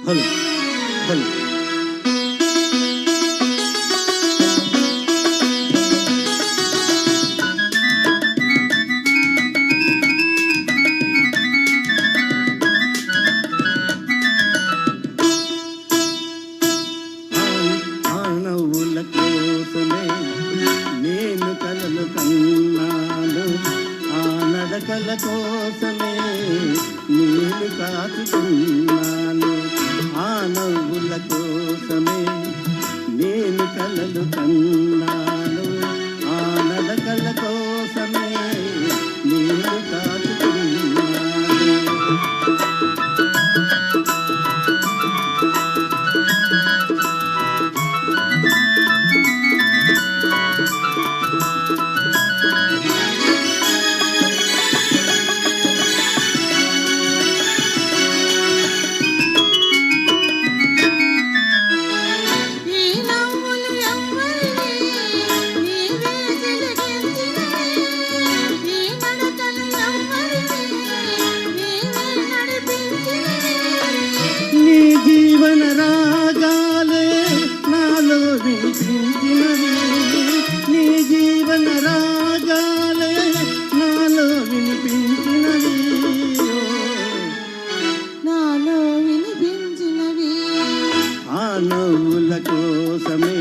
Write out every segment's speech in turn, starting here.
Hello hello ఆనవుల కోసమే నేను కలలు కన్నాను, ఆ నడకల కోసమే నేను కాచుకున్నాను. ఆ నవ్వుల కోసమే నేను కలలు కన్నాను, ఆ నడకల కోసమే నేను కాచుకున్నాను. నవ్వుల కోసమే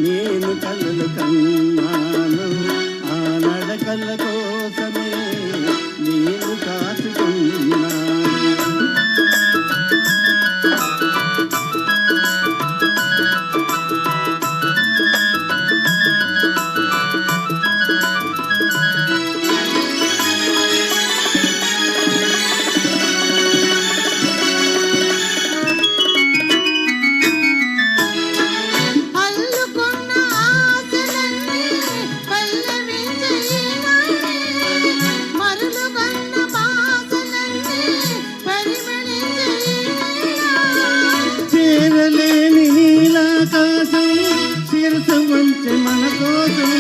నేను కలలు కన్నాను, ఆ నడకల కోసమే నేను కాచుకున్నాను. చేరలేని నీలాకాశం శిరసు వంచె మన కోసం,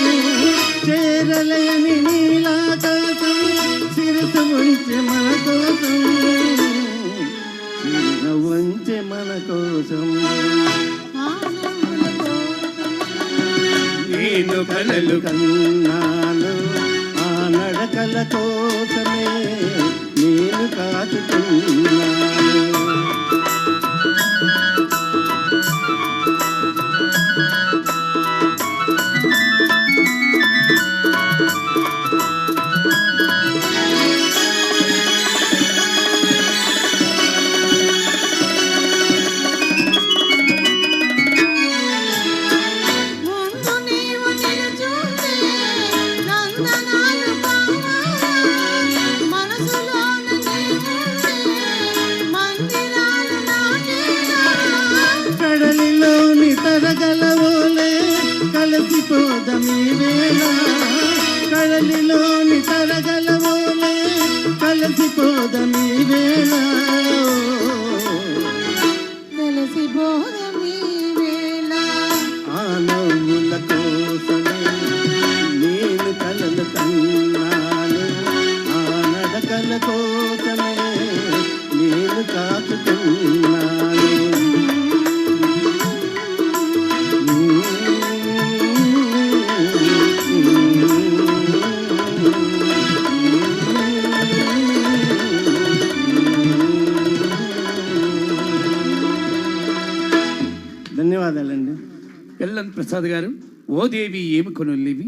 శిర వంచె మన కోసం. నేను కలలు కన్నాను, ఆ నడకల కోసమే నేను కాచుకున్నాను. కడలిలోని తరగలవోలే కలిసిపోదమీ వేళ, కడలిలోని తరగలవోలే కలిసిపోదమీ వేళ, కలిసిపోదమీ వేళ. ఆ నవ్వుల కోసమే నేను కలలు కన్నాను, ఆ నడకల కోసమే నేను కాచుకున్నాను. ధన్యవాదాలండి. ఎల్ఎన్ ప్రసాద్ గారు. ఓ దేవి ఏమి కొనులేవి.